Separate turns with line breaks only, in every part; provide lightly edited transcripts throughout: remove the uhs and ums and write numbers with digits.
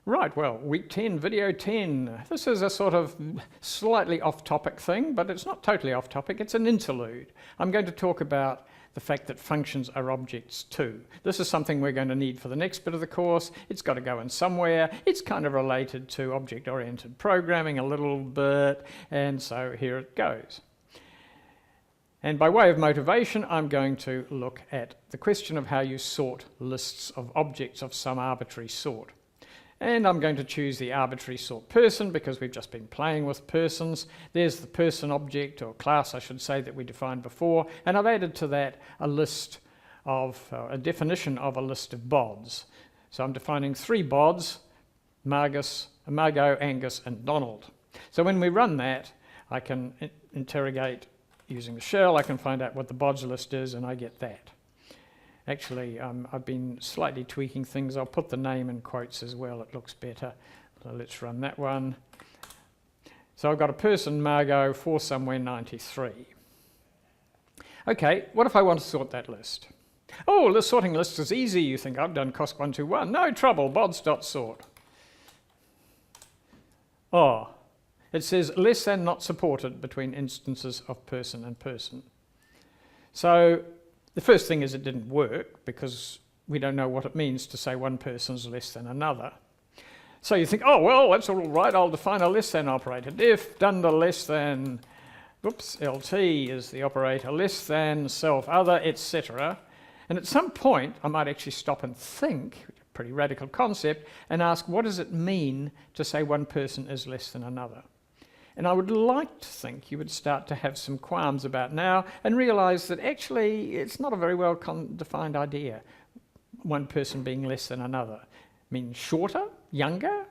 Right, well, week 10, video 10. This is a sort of slightly off-topic thing, but it's not totally off-topic, it's an interlude. I'm going to talk about the fact that functions are objects too. This is something we're going to need for the next bit of the course. It's got to go in somewhere. It's kind of related to object-oriented programming a little bit, and so here it goes. And by way of motivation, I'm going to look at the question of how you sort lists of objects of some arbitrary sort. And I'm going to choose the arbitrary sort person because we've just been playing with persons. There's the person object, or class I should say, that we defined before, and I've added to that a list of, a definition of a list of bods. So I'm defining 3 bods, Margot, Angus and Donald. So when we run that, I can interrogate using the shell, I can find out what the bods list is, and I get that. Actually, I've been slightly tweaking things. I'll put the name in quotes as well, it looks better. So let's run that one. So I've got a person, Margot, for somewhere 93. Okay, what if I want to sort that list? Oh, the sorting list is easy. You think I've done cosk121. No trouble, bods.sort. Oh, it says less than not supported between instances of person and person. So the first thing is it didn't work because we don't know what it means to say one person's less than another. So you think, oh, well, that's all right, I'll define a less than operator. If dunder less than, LT is the operator, less than self other, etc. And at some point, I might actually stop and think, a pretty radical concept, and ask, what does it mean to say one person is less than another? And I would like to think you would start to have some qualms about now and realise that actually it's not a very well defined idea, one person being less than another. I mean, shorter, younger,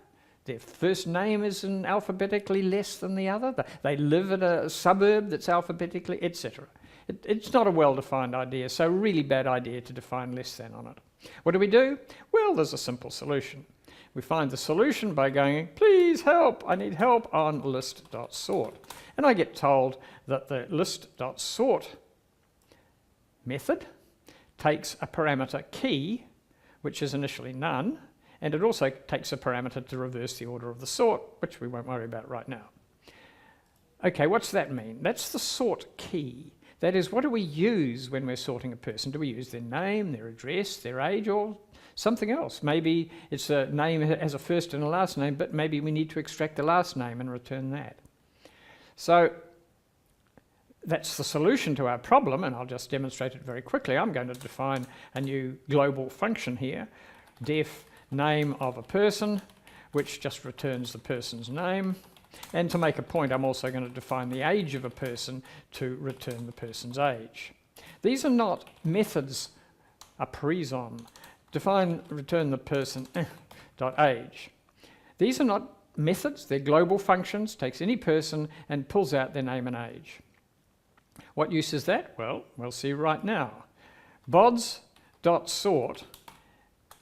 their first name is alphabetically less than the other, they live in a suburb that's alphabetically, etc. It's not a well defined idea, so really bad idea to define less than on it. What do? Well, there's a simple solution. We find the solution by going, please help, I need help on list.sort. And I get told that the list.sort method takes a parameter key, which is initially none, and it also takes a parameter to reverse the order of the sort, which we won't worry about right now. Okay, what's that mean? That's the sort key. That is, what do we use when we're sorting a person? Do we use their name, their address, their age, or something else? Maybe it's a name that has a first and a last name, but maybe we need to extract the last name and return that. So that's the solution to our problem, and I'll just demonstrate it very quickly. I'm going to define a new global function here, def name of a person, which just returns the person's name. And to make a point, I'm also going to define the age of a person to return the person's age. These are not methods a prison. Define, return the person dot age. These are not methods, they're global functions, takes any person and pulls out their name and age. What use is that? Well, we'll see right now. Bods.sort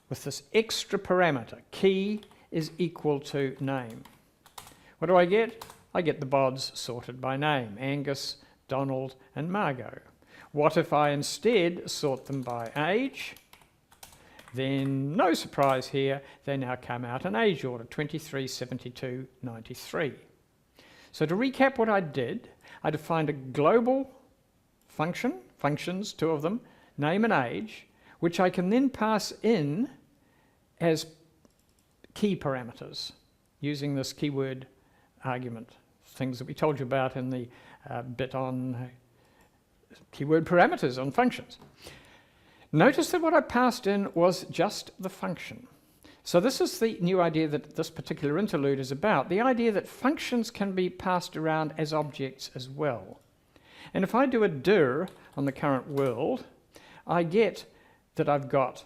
with this extra parameter, key is equal to name. What do I get? I get the bods sorted by name, Angus, Donald and Margot. What if I instead sort them by age? Then, no surprise here, they now come out in age order, 23, 72, 93. So to recap what I did, I defined a global function, functions, 2 of them, name and age, which I can then pass in as key parameters using this keyword argument, things that we told you about in the bit on keyword parameters on functions. Notice that what I passed in was just the function. So this is the new idea that this particular interlude is about, the idea that functions can be passed around as objects as well. And if I do a dir on the current world, I get that I've got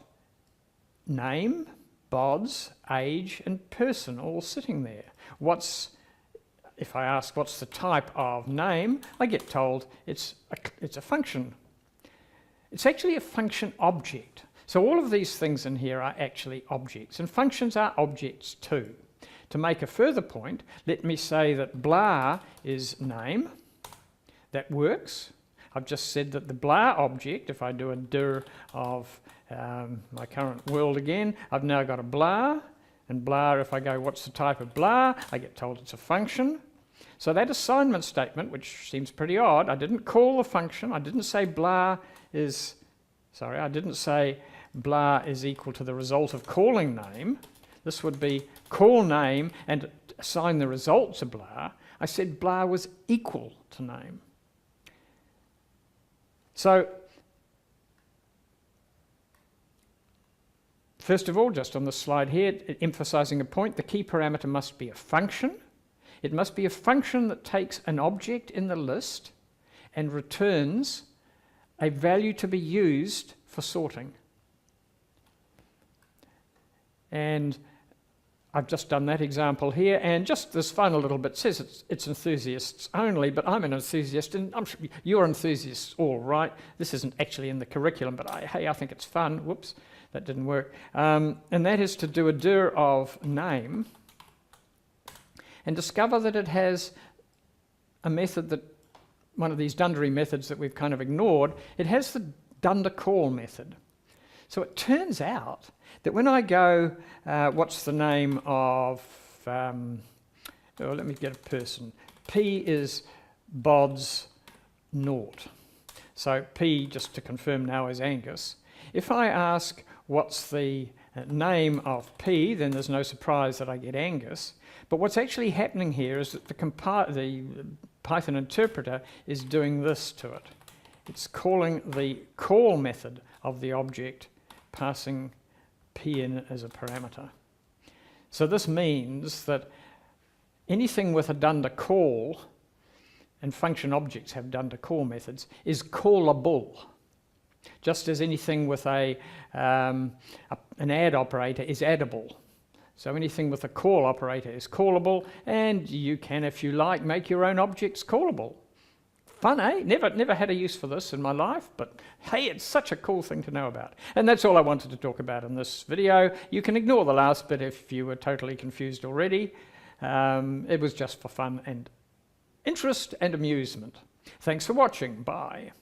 name, bods, age and person all sitting there. If I ask what's the type of name, I get told it's a function. It's actually a function object. So all of these things in here are actually objects, and functions are objects too. To make a further point, let me say that blah is name. That works. I've just said that the blah object, if I do a dir of my current world again, I've now got a blah, And blah, if I go, what's the type of blah? I get told it's a function. So that assignment statement, which seems pretty odd, I didn't call the function. I didn't say blah is, I didn't say blah is equal to the result of calling name. This would be call name and assign the result to blah. I said blah was equal to name. So, first of all, just on the slide here, emphasizing a point, the key parameter must be a function. It must be a function that takes an object in the list and returns a value to be used for sorting. And I've just done that example here, and just this final little bit says it's enthusiasts only, but I'm an enthusiast, and I'm sure you're enthusiasts all right. This isn't actually in the curriculum, but I think it's fun. Whoops, that didn't work. And that is to do a dir of name and discover that it has a method that, one of these Dundery methods that we've kind of ignored, it has the dunder call method. So it turns out that when I go, what's the name of, let me get a person. P is Bod's naught. So P, just to confirm now, is Angus. If I ask what's the name of P, then there's no surprise that I get Angus. But what's actually happening here is that the Python interpreter is doing this to it. It's calling the call method of the object, passing P in as a parameter. So this means that anything with a dunder call, and function objects have dunder call methods, is callable. Just as anything with an add operator is addable. So anything with a call operator is callable, and you can, if you like, make your own objects callable. Fun, eh? Never had a use for this in my life, but hey, it's such a cool thing to know about. And that's all I wanted to talk about in this video. You can ignore the last bit if you were totally confused already. It was just for fun and interest and amusement. Thanks for watching. Bye.